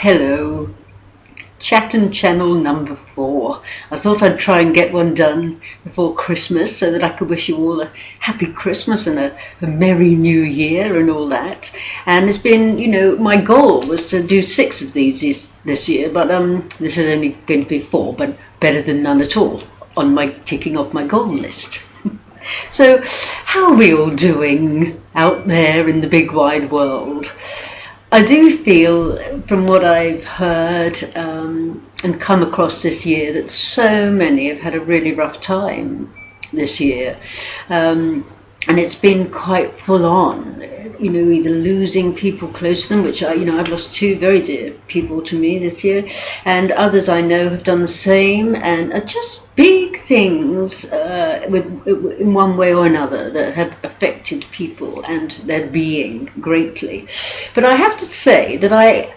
Hello, chat and channel number 4. I thought I'd try and get one done before Christmas so that I could wish you all a happy Christmas and a merry new year and all that. And it's been, my goal was to do 6 of these this year, but this is only going to be 4, but better than none at all on my ticking off my goal list. So, how are we all doing out there in the big wide world? I do feel, from what I've heard and come across this year, that so many have had a really rough time this year. And it's been quite full on, either losing people close to them, which I've lost 2 very dear people to me this year, and others I know have done the same, and are just big things in one way or another that have affected people and their being greatly. But I have to say that I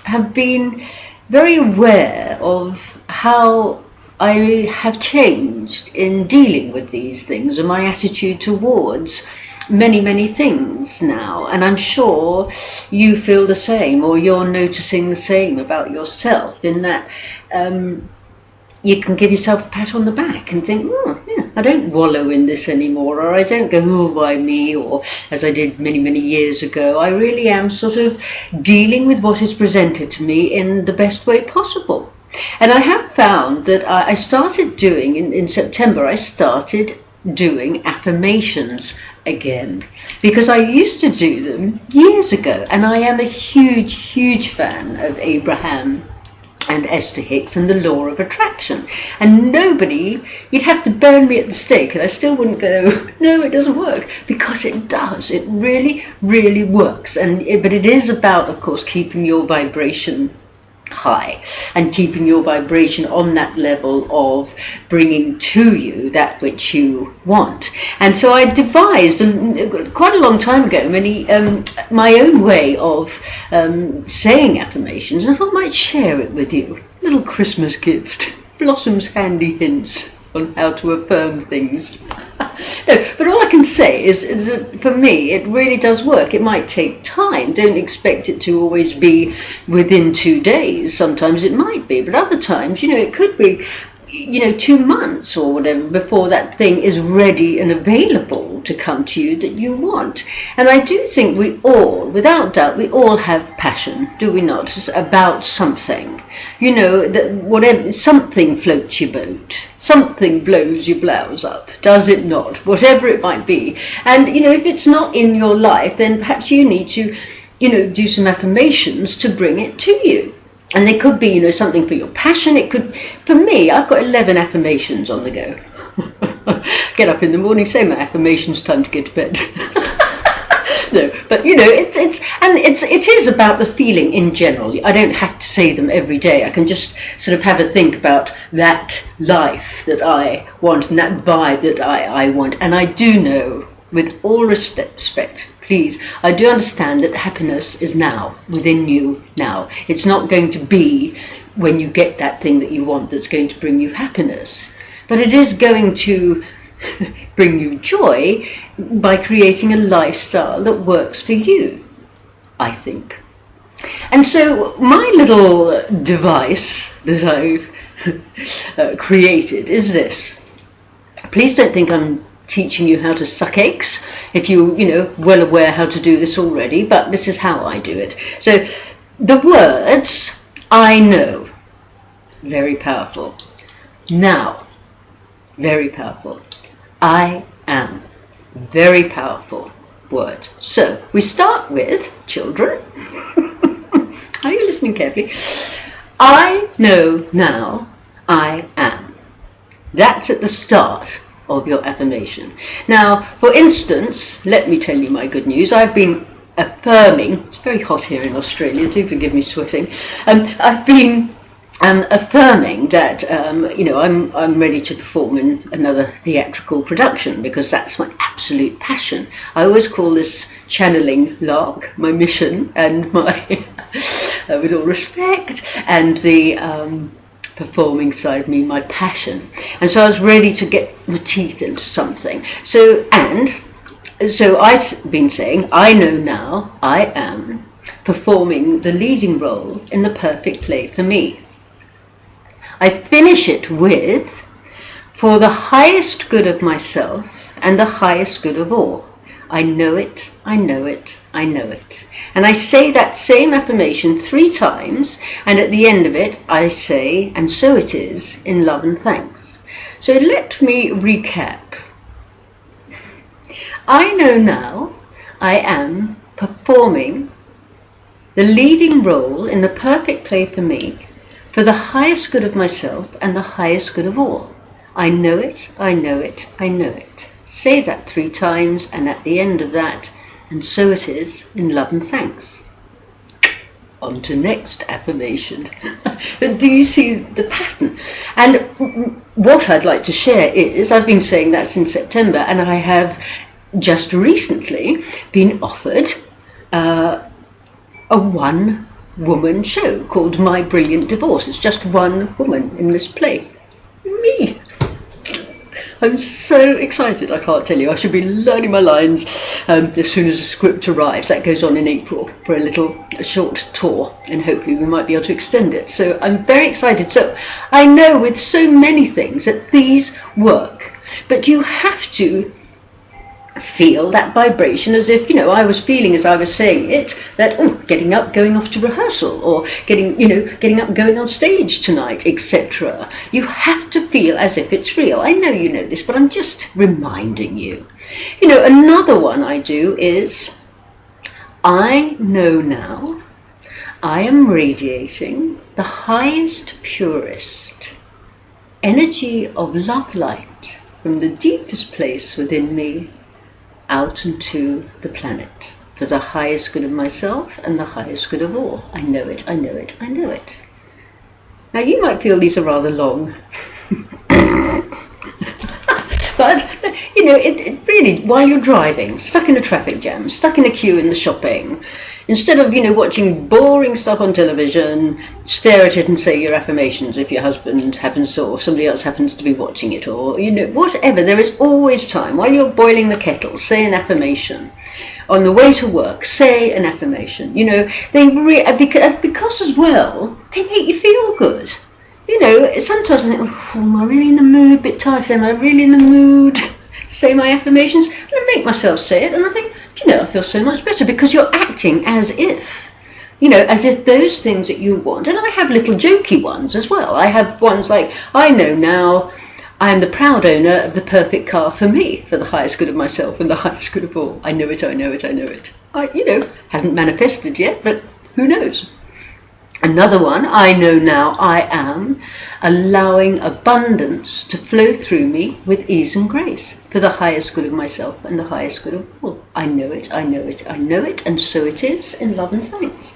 have been very aware of how I have changed in dealing with these things and my attitude towards many things now, and I'm sure you feel the same, or you're noticing the same about yourself, in that you can give yourself a pat on the back and think, I don't wallow in this anymore, or I don't go, why me, or as I did many years ago. I really am sort of dealing with what is presented to me in the best way possible. And I have found that I started doing, in September, I started doing affirmations again, because I used to do them years ago, and I am a huge fan of Abraham and Esther Hicks and the law of attraction. And nobody, you'd have to burn me at the stake and I still wouldn't go, no, it doesn't work, because it does. It really works. But it is about, of course, keeping your vibration high and keeping your vibration on that level of bringing to you that which you want. And so I devised quite a long time ago my own way of saying affirmations, and I thought I might share it with you. Little Christmas gift, Blossom's handy hints on how to affirm things. No, but all I can say is that for me it really does work. It might take time. Don't expect it to always be within 2 days. Sometimes it might be, but other times, it could be 2 months or whatever before that thing is ready and available to come to you that you want. And I do think we all, without doubt, we all have passion, do we not? It's about something. That whatever, something floats your boat, something blows your blouse up, does it not? Whatever it might be. And if it's not in your life, then perhaps you need to do some affirmations to bring it to you. And they could be, something for your passion. It could, for me, I've got 11 affirmations on the go. Get up in the morning, say my affirmations, time to get to bed. No, but it is about the feeling in general. I don't have to say them every day. I can just sort of have a think about that life that I want and that vibe that I want. And I do know, with all respect, please, I do understand that happiness is now, within you now. It's not going to be when you get that thing that you want that's going to bring you happiness. But it is going to bring you joy by creating a lifestyle that works for you, I think. And so my little device that I've created is this. Please don't think I'm teaching you how to suck eggs, if you're well aware how to do this already, but this is how I do it. So the words I know, very powerful. Now, very powerful. I am, very powerful words. So we start with, children, are you listening carefully? I know now I am. That's at the start of your affirmation. Now, for instance, let me tell you my good news. I've been affirming, it's very hot here in Australia, do forgive me sweating, I've been affirming that I'm ready to perform in another theatrical production, because that's my absolute passion. I always call this channeling lark my mission, and my with all respect, and the performing side me my passion. And so I was ready to get my teeth into something. So I've been saying, I know now I am performing the leading role in the perfect play for me. I finish it with, for the highest good of myself and the highest good of all. I know it, I know it, I know it. And I say that same affirmation 3 times, and at the end of it I say, and so it is, in love and thanks. So let me recap. I know now I am performing the leading role in the perfect play for me, for the highest good of myself and the highest good of all. I know it, I know it, I know it. Say that 3 times, and at the end of that, and so it is, in love and thanks. On to next affirmation. Do you see the pattern? And what I'd like to share is, I've been saying that since September, and I have just recently been offered a one-woman show called My Brilliant Divorce. It's just one woman in this play. Me. I'm so excited, I can't tell you. I should be learning my lines as soon as the script arrives. That goes on in April for a short tour, and hopefully we might be able to extend it. So I'm very excited. So I know with so many things that these work, but you have to feel that vibration, as if, I was feeling as I was saying it, that getting up, going off to rehearsal, or getting up, going on stage tonight, etc. You have to feel as if it's real. I know you know this, but I'm just reminding you. Another one I do is, I know now I am radiating the highest, purest energy of love light from the deepest place within me out into the planet, for the highest good of myself and the highest good of all. I know it, I know it, I know it. Now you might feel these are rather long, but it really, while you're driving, stuck in a traffic jam, stuck in a queue in the shopping, instead of watching boring stuff on television, stare at it and say your affirmations if your husband happens to, or somebody else happens to be watching it, or whatever. There is always time. While you're boiling the kettle, say an affirmation. On the way to work, say an affirmation. Because as well, they make you feel good. Sometimes I think, am I really in the mood? A bit tired. Am I really in the mood? Say my affirmations, and I make myself say it, and I think, I feel so much better, because you're acting as if, as if those things that you want. And I have little jokey ones as well. I have ones like, I know now I am the proud owner of the perfect car for me, for the highest good of myself and the highest good of all. I know it, I know it, I know it. Hasn't manifested yet, but who knows? Another one, I know now I am allowing abundance to flow through me with ease and grace, for the highest good of myself and the highest good of all. I know it, I know it, I know it, and so it is, in love and thanks.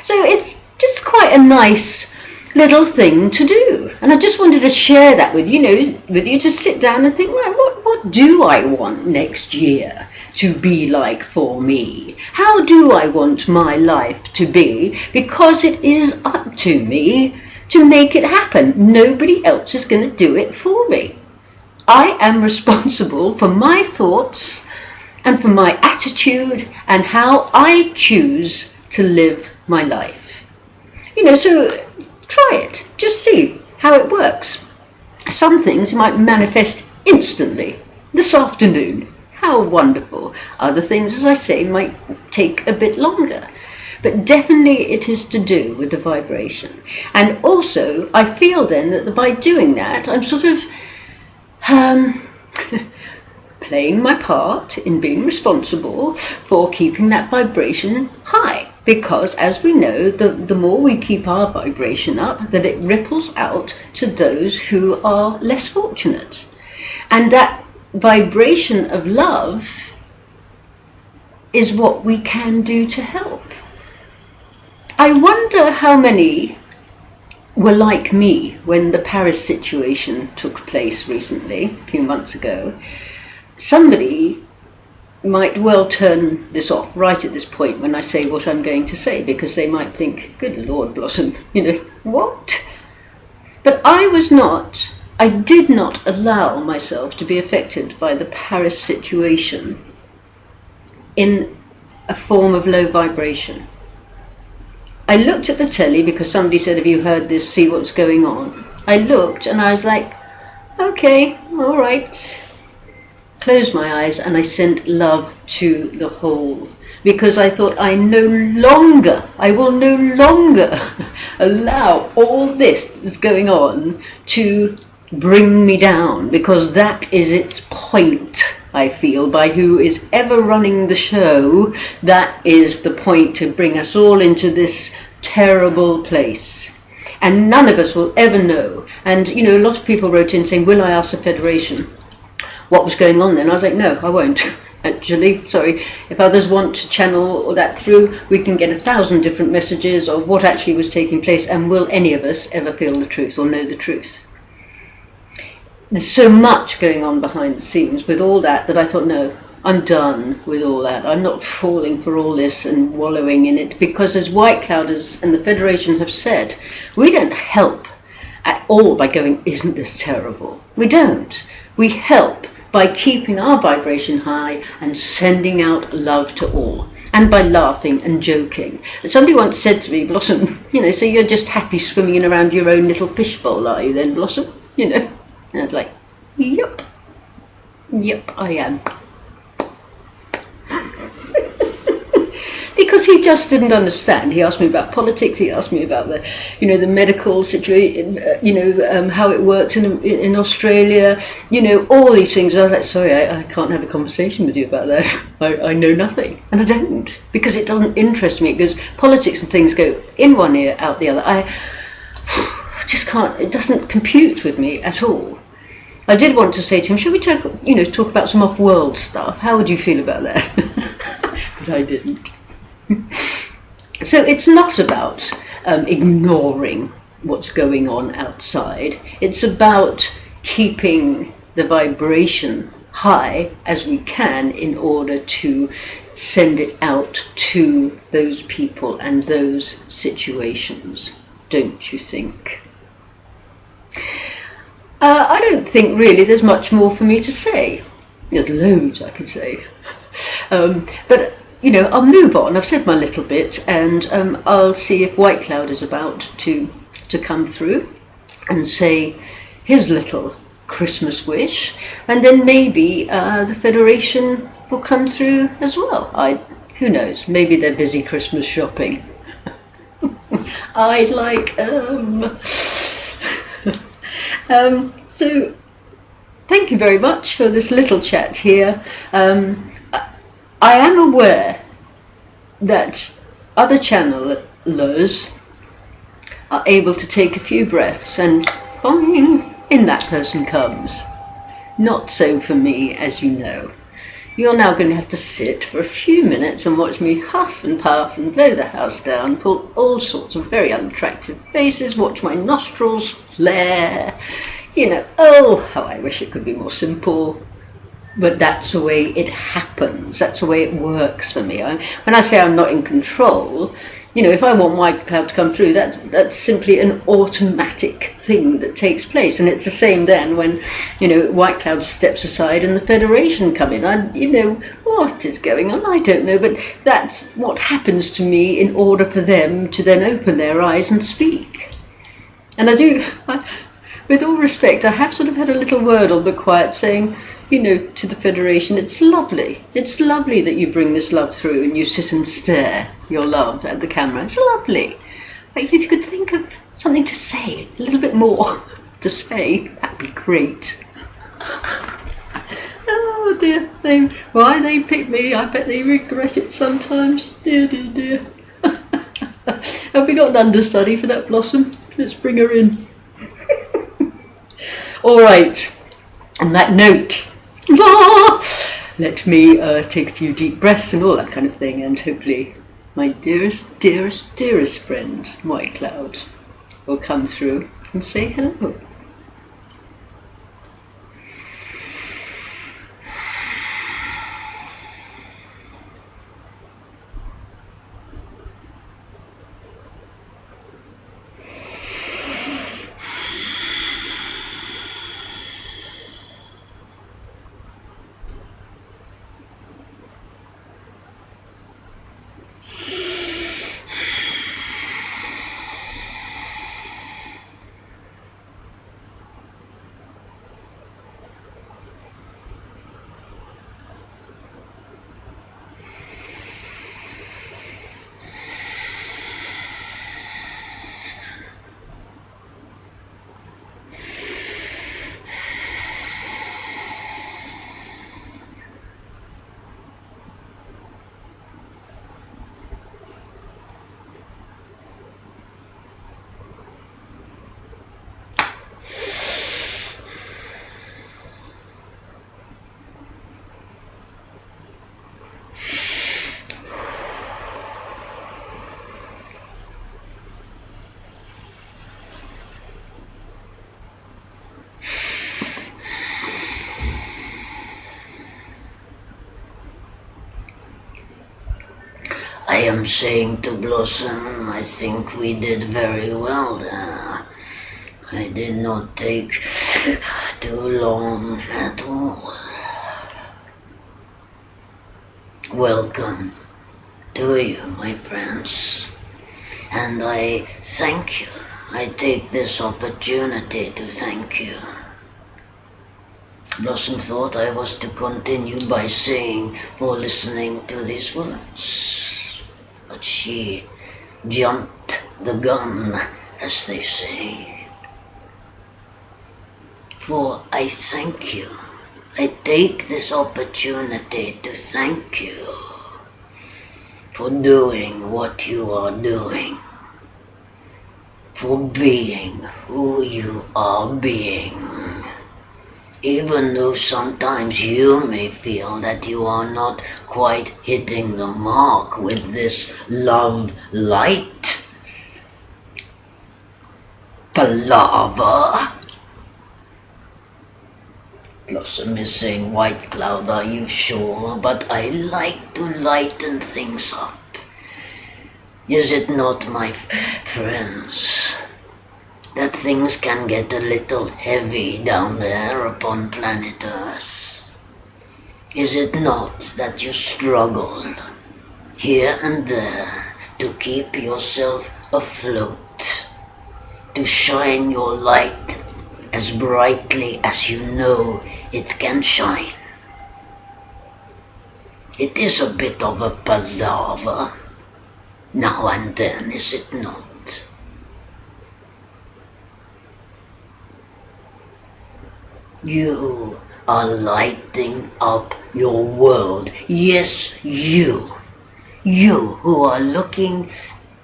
So it's just quite a nice little thing to do, and I just wanted to share that with you, to sit down and think, right, what do I want next year to be like for me? How do I want my life to be? Because it is up to me to make it happen. Nobody else is going to do it for me. I am responsible for my thoughts and for my attitude and how I choose to live my life. So try it. Just see how it works. Some things you might manifest instantly, this afternoon. How wonderful. Other things, as I say, might take a bit longer. But definitely it is to do with the vibration. And also, I feel then that by doing that, I'm sort of playing my part in being responsible for keeping that vibration high. Because, as we know, the more we keep our vibration up, that it ripples out to those who are less fortunate. And that vibration of love is what we can do to help. I wonder how many were like me when the Paris situation took place recently, a few months ago. Somebody might well turn this off right at this point when I say what I'm going to say, because they might think, good Lord, Blossom, what? But I did not allow myself to be affected by the Paris situation in a form of low vibration. I looked at the telly because somebody said, have you heard this, see what's going on. I looked and I was like, okay, all right. Closed my eyes and I sent love to the whole, because I thought I will no longer allow all this that's going on to bring me down, because that is its point. I feel, by who is ever running the show, that is the point, to bring us all into this terrible place. And none of us will ever know. And, you know, a lot of people wrote in saying, will I ask the Federation what was going on then? I was like, no, I won't. Actually, sorry. If others want to channel that through, we can get 1,000 different messages of what actually was taking place, and will any of us ever feel the truth or know the truth? There's so much going on behind the scenes with all that I thought, no, I'm done with all that. I'm not falling for all this and wallowing in it, because as White Clouders and the Federation have said, we don't help at all by going, isn't this terrible? We don't. We help by keeping our vibration high and sending out love to all, and by laughing and joking. Somebody once said to me, Blossom, you know, so you're just happy swimming in around your own little fishbowl, are you then, Blossom? You know. And I was like, yep, I am. Because he just didn't understand. He asked me about politics. He asked me about the, you know, the medical situation, how it works in Australia, you know, all these things. I was like, sorry, I can't have a conversation with you about that. I know nothing, and I don't, because it doesn't interest me. Because politics and things go in one ear, out the other. I just can't. It doesn't compute with me at all. I did want to say to him, should we talk about some off-world stuff? How would you feel about that? But I didn't. So it's not about ignoring what's going on outside. It's about keeping the vibration high as we can in order to send it out to those people and those situations, don't you think? I don't think really there's much more for me to say. There's loads I could say. But, you know, I'll move on. I've said my little bit, and I'll see if White Cloud is about to come through and say his little Christmas wish. And then maybe the Federation will come through as well. Who knows? Maybe they're busy Christmas shopping. I'd like... So thank you very much for this little chat here. I am aware that other channelers are able to take a few breaths and boing, in that person comes. Not so for me, as you know. You're now going to have to sit for a few minutes and watch me huff and puff and blow the house down, pull all sorts of very unattractive faces, watch my nostrils flare. You know, oh, how I wish it could be more simple. But that's the way it happens. That's the way it works for me. When I say I'm not in control, you know, if I want White Cloud to come through, that's simply an automatic thing that takes place. And it's the same then when, you know, White Cloud steps aside and the Federation come in. You know, what is going on? I don't know. But that's what happens to me in order for them to then open their eyes and speak. And with all respect, I have sort of had a little word on the quiet saying, you know, to the Federation, it's lovely. It's lovely that you bring this love through and you sit and stare your love at the camera. It's lovely. But if you could think of something to say, a little bit more to say, that'd be great. Oh dear, why they pick me? I bet they regret it sometimes. Dear, dear, dear. Have we got an understudy for that, Blossom? Let's bring her in. All right. On that note, let me take a few deep breaths and all that kind of thing, and hopefully my dearest, dearest, dearest friend, White Cloud, will come through and say hello. am saying to Blossom, I think we did very well there. I did not take too long at all. Welcome to you, my friends, and I thank you. I take this opportunity to thank you. Blossom thought I was to continue by saying for listening to these words, but she jumped the gun, as they say. For I thank you. I take this opportunity to thank you for doing what you are doing, for being who you are being. Even though sometimes you may feel that you are not quite hitting the mark with this love light palaver. Blossom is saying, White Cloud, are you sure? But I like to lighten things up. Is it not, my friends, that things can get a little heavy down there upon planet Earth? Is it not that you struggle here and there to keep yourself afloat, to shine your light as brightly as you know it can shine? It is a bit of a palaver now and then, is it not? You are lighting up your world. Yes, you. You who are looking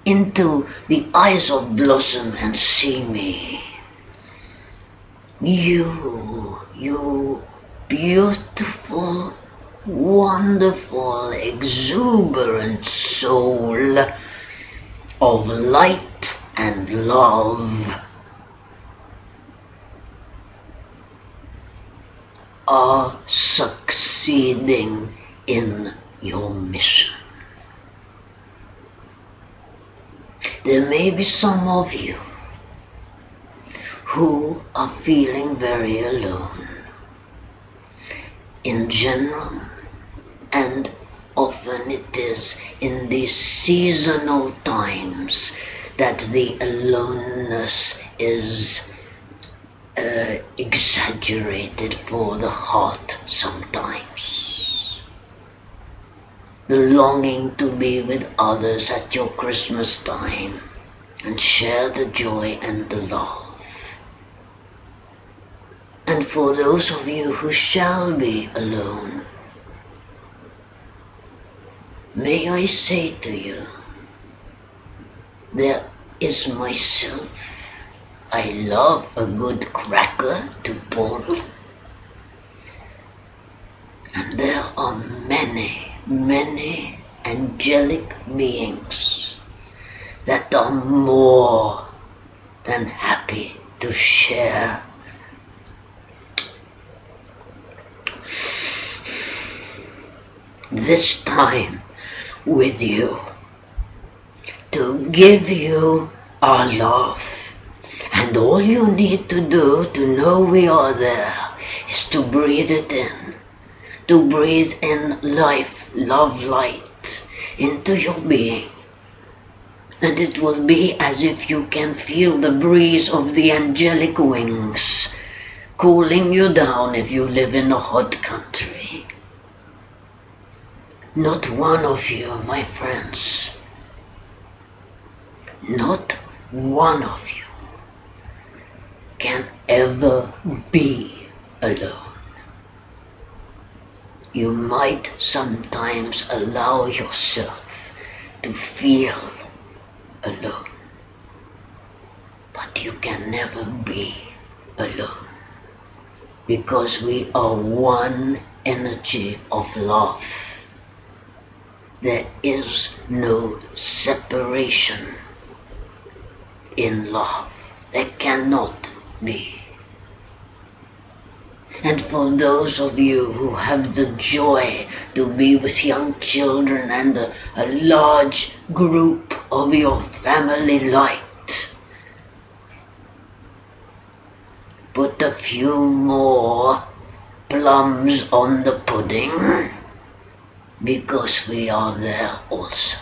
into the eyes of Blossom and see me. You beautiful, wonderful, exuberant soul of light and love are succeeding in your mission. There may be some of you who are feeling very alone in general, and often it is in these seasonal times that the aloneness is exaggerated for the heart sometimes. The longing to be with others at your Christmas time and share the joy and the love. And for those of you who shall be alone, may I say to you, there is myself. I love a good cracker to pull. And there are many, many angelic beings that are more than happy to share this time with you, to give you our love. And all you need to do to know we are there is to breathe it in, to breathe in life, love, light into your being. And it will be as if you can feel the breeze of the angelic wings cooling you down if you live in a hot country. Not one of you, my friends, not one of you can ever be alone. You might sometimes allow yourself to feel alone, but you can never be alone, because we are one energy of love. There is no separation in love. There cannot be. And for those of you who have the joy to be with young children and a large group of your family light, put a few more plums on the pudding, because we are there also.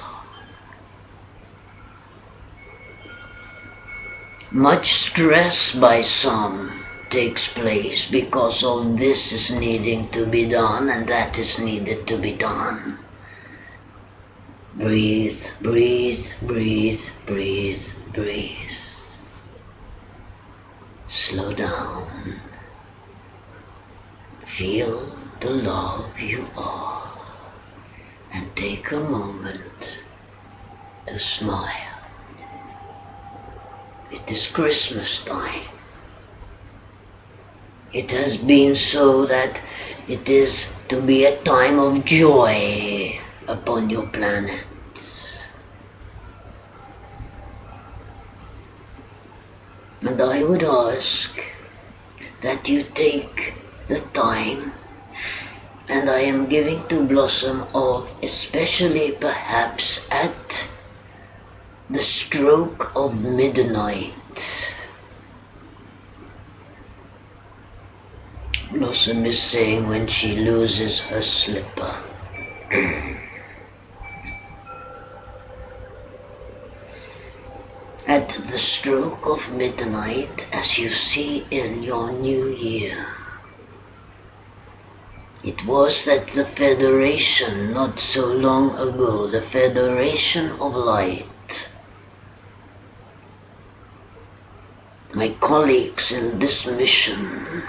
Much stress by some takes place because of this is needing to be done and that is needed to be done. Breathe, breathe, breathe, breathe, breathe. Slow down. Feel the love you are and take a moment to smile. It is Christmas time. It has been so that it is to be a time of joy upon your planet. And I would ask that you take the time, and I am giving to Blossom of especially perhaps at the stroke of midnight. Blossom is saying when she loses her slipper. At the stroke of midnight, as you see in your new year, it was that the Federation, not so long ago, the Federation of Light, my colleagues in this mission,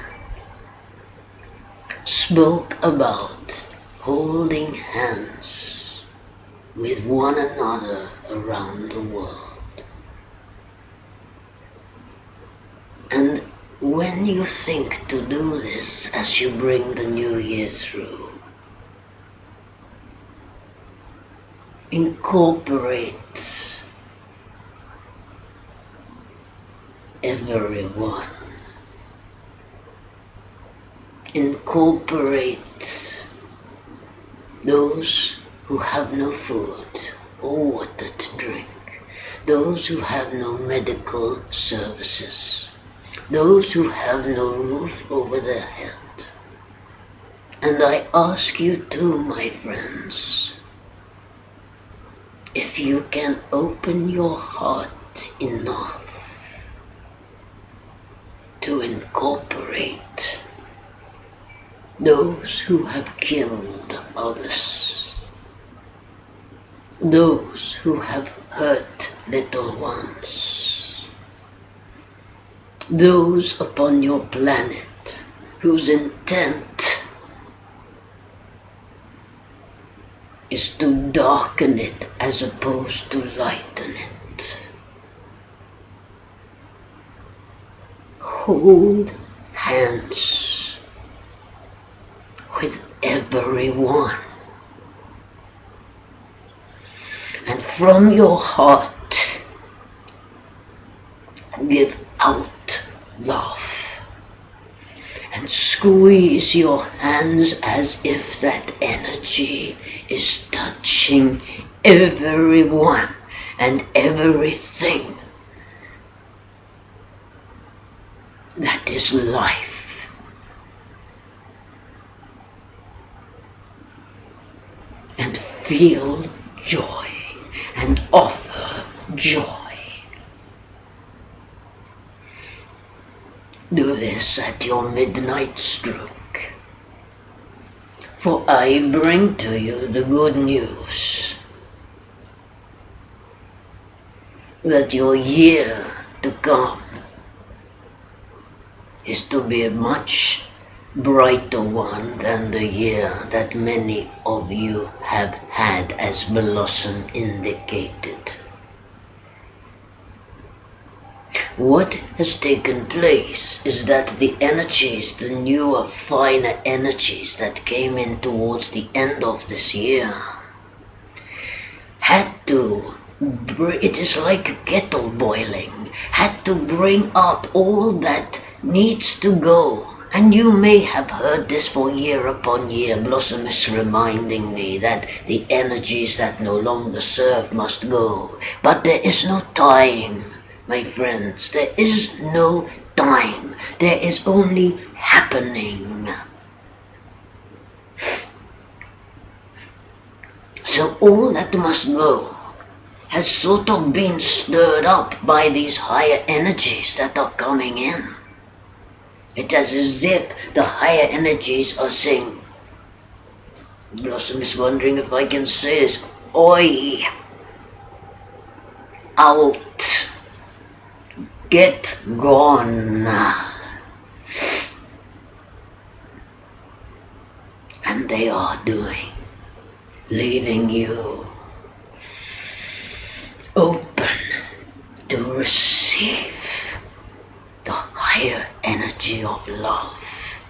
spoke about holding hands with one another around the world. And when you think to do this as you bring the new year through, incorporate everyone. Incorporate those who have no food or water to drink, those who have no medical services, those who have no roof over their head. And I ask you too, my friends, if you can open your heart enough to incorporate those who have killed others, those who have hurt little ones, those upon your planet whose intent is to darken it as opposed to lighten it. Hold hands with everyone, and from your heart give out love and squeeze your hands as if that energy is touching everyone and everything that is life. And feel joy and offer joy. Do this at your midnight stroke, for I bring to you the good news that your year to come is to be a much brighter one than the year that many of you have had, as Blossom indicated. What has taken place is that the energies, the newer, finer energies that came in towards the end of this year, had to, it is like a kettle boiling, had to bring up all that needs to go And you may have heard this for year upon year. Blossom is reminding me that the energies that no longer serve must go. But there is no time, my friends. There is no time. There is only happening. So all that must go has sort of been stirred up by these higher energies that are coming in. It is as if the higher energies are saying, Blossom is wondering if I can say this, oi, out, get gone. And they are doing, leaving you open to receive the higher energy of love.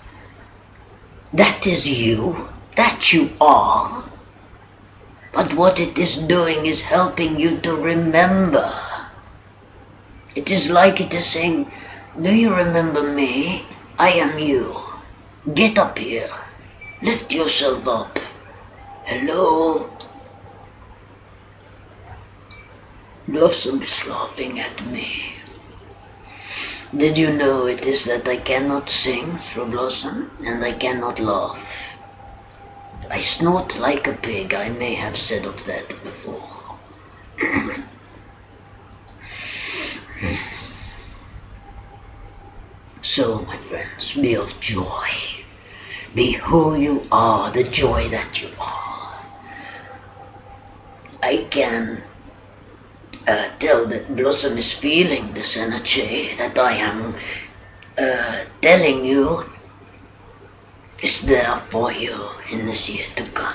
That is you, that you are. But what it is doing is helping you to remember. It is like it is saying, do you remember me? I am you. Get up here. Lift yourself up. Hello? Blossom is laughing at me. Did you know it is that I cannot sing through Blossom and I cannot laugh? I snort like a pig. I may have said of that before. So, my friends, be of joy. Be who you are, the joy that you are. I can tell that Blossom is feeling this energy that I am telling you is there for you in this year to come.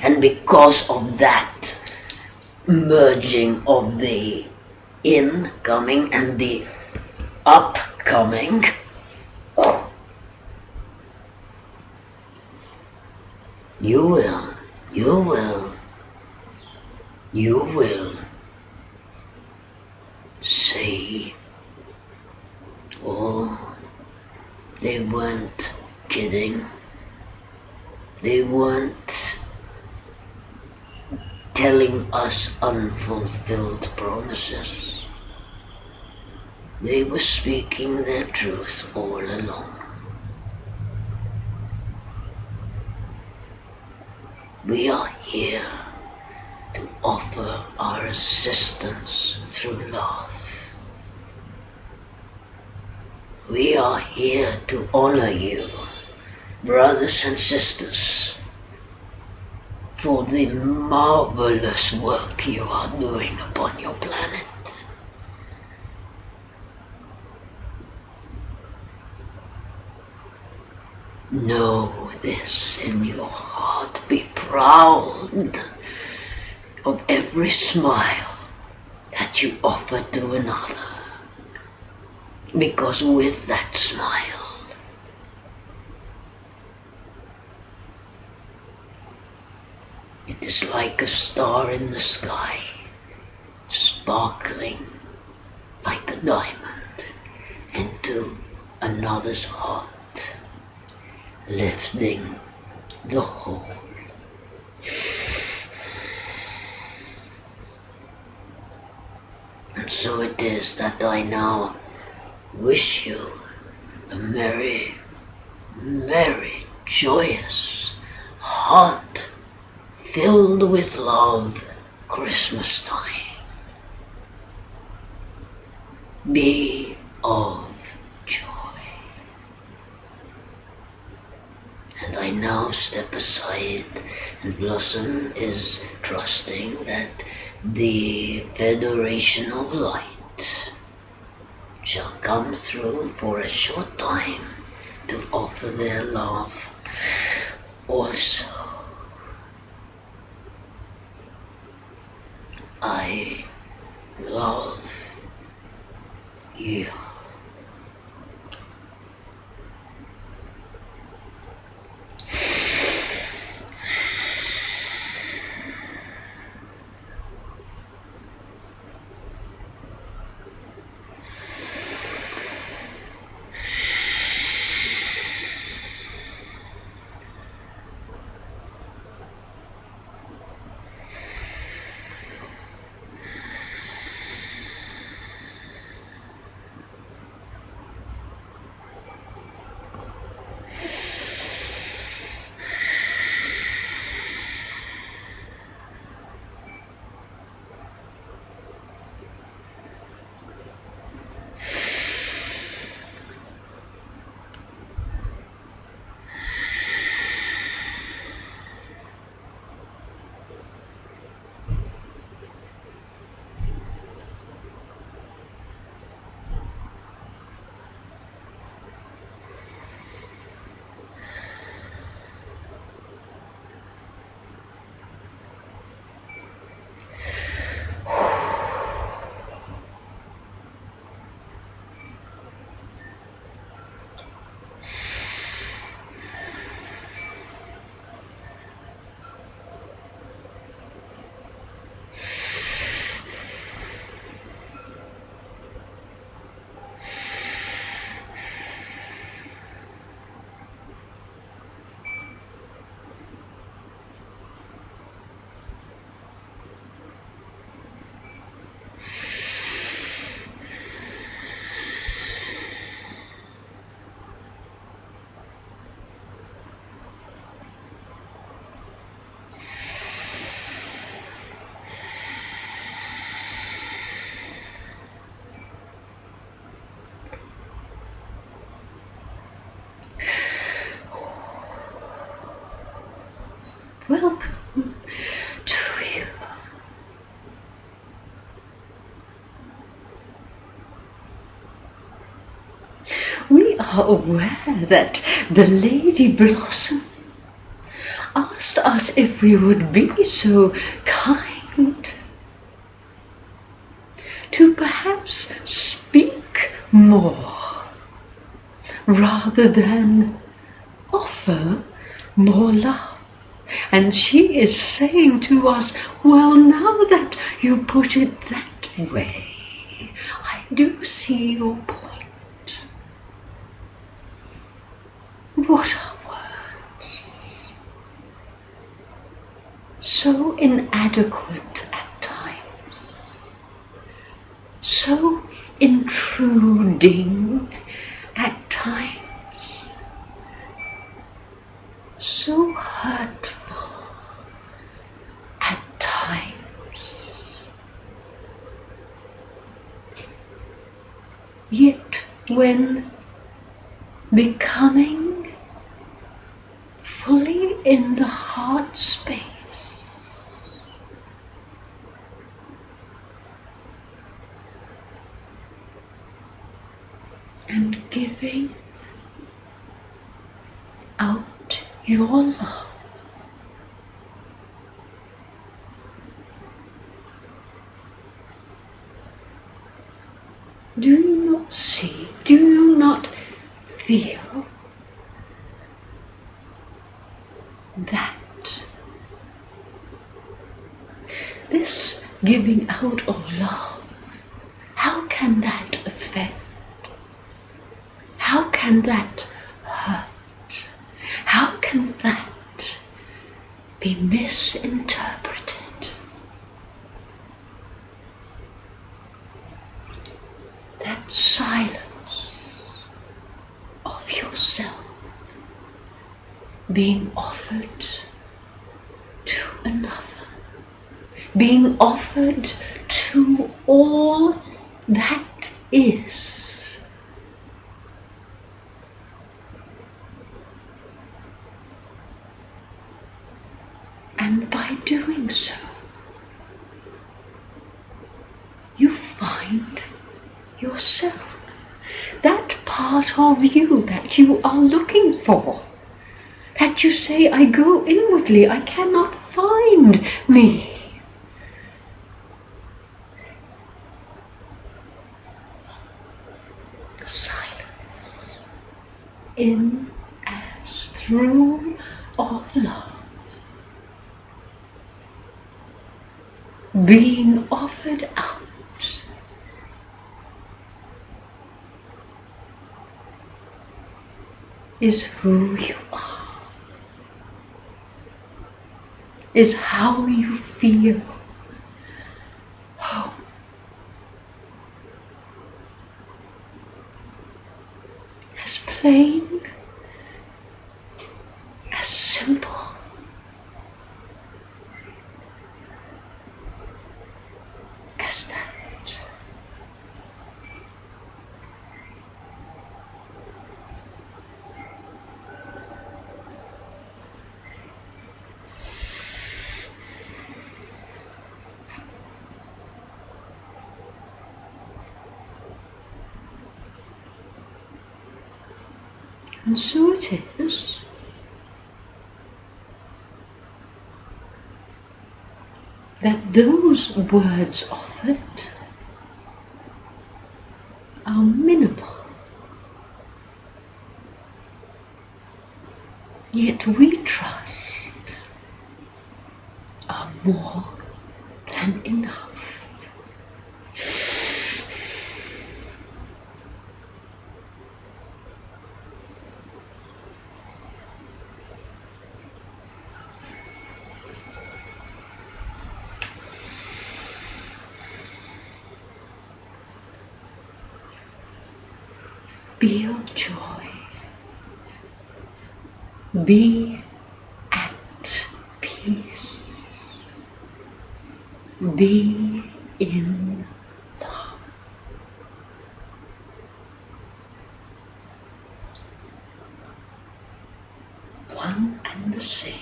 And because of that merging of the incoming and the upcoming, you will say, oh, they weren't kidding. They weren't telling us unfulfilled promises. They were speaking their truth all along. We are here to offer our assistance through love. We are here to honor you, brothers and sisters, for the marvelous work you are doing upon your planet. Know this in your heart. Be proud of every smile that you offer to another. Because with that smile, it is like a star in the sky, sparkling like a diamond into another's heart, lifting the whole. And so it is that I now wish you a merry, merry, joyous, heart filled with love Christmas time. Be of joy. And I now step aside, and Blossom is trusting that the Federation of Light shall come through for a short time to offer their love also. I love you. welcome to you. We are aware that the Lady Blossom asked us if we would be so kind to perhaps speak more rather than offer more love. And she is saying to us, well, now that you put it that way, I do see your point. What are words? So inadequate at times, so intruding at times, so hurtful at times. Yet when becoming fully in the heart space, and giving out your love, do you not see, do you not feel that this giving out of love, how can that affect? How can that hurt? How can that be misinterpreted? That silence of yourself being offered to another, being offered to all that is. And by doing so, you find yourself, that part of you that you are looking for, that you say, I go inwardly, I cannot find me. Silence in as through of love, being offered out is who you are, is how you feel home. As plain, as simple as that. And so it is that those words offered are minimal, yet we trust are more than enough. Be of joy. Be at peace. Be in love. One and the same.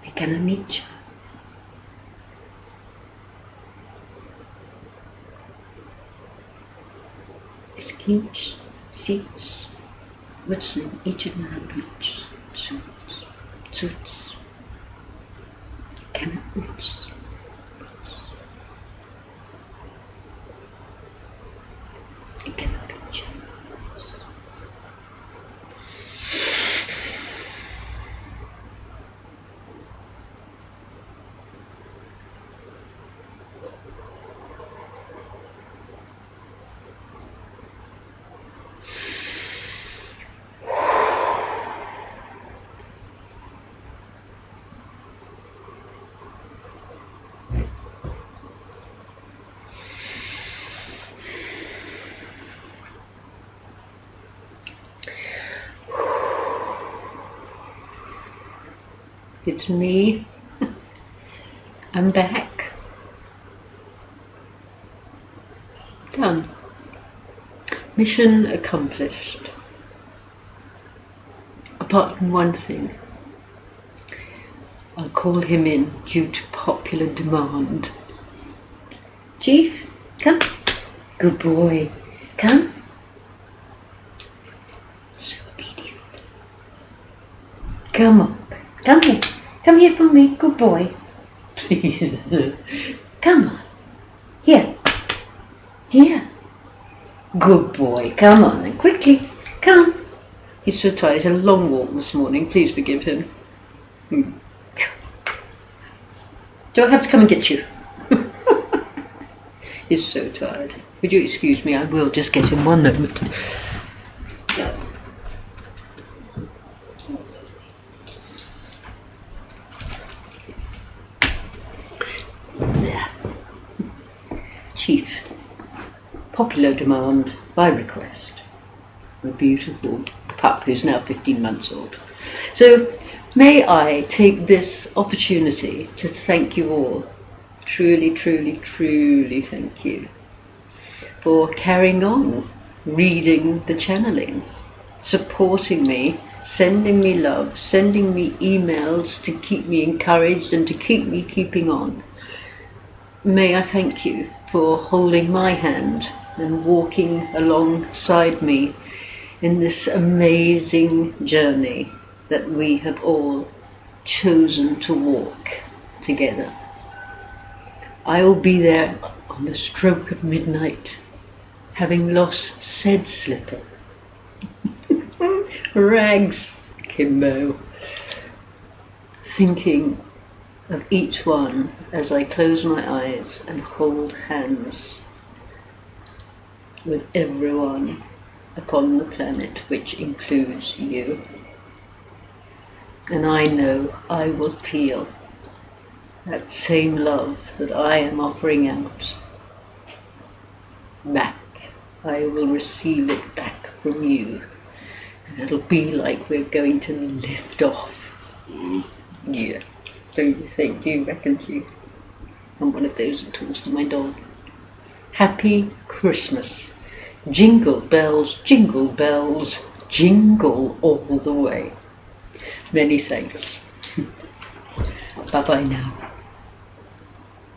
Pequena Nietzsche. Skins, seats, whistling each of my beach suits, cannot reach. It cannot reach. It's me. I'm back. Done. Mission accomplished. Apart from one thing. I'll call him in due to popular demand. Chief, come. Good boy. Come. So obedient. Come on. Come here. Come here for me. Good boy. Please. Come on. Here. Here. Good boy. Come on and quickly. Come. He's so tired. He's had a long walk this morning. Please forgive him. Do I have to come and get you? He's so tired. Would you excuse me? I will just get him one moment. There. Chief. Popular demand by request. A beautiful pup who's now 15 months old. So may I take this opportunity to thank you all. Truly, truly, truly thank you for carrying on, reading the channelings, supporting me, sending me love, sending me emails to keep me encouraged and to keep me keeping on. May I thank you for holding my hand and walking alongside me in this amazing journey that we have all chosen to walk together. I will be there on the stroke of midnight, having lost said slipper. Rags, Kimbo. Thinking of each one as I close my eyes and hold hands with everyone upon the planet, which includes you. And I know I will feel that same love that I am offering out back. I will receive it back from you. And it'll be like we're going to lift off. Yeah. Don't you think? Do you reckon you? I'm one of those that talks to my dog. Happy Christmas. Jingle bells, jingle bells, jingle all the way. Many thanks. Bye-bye now.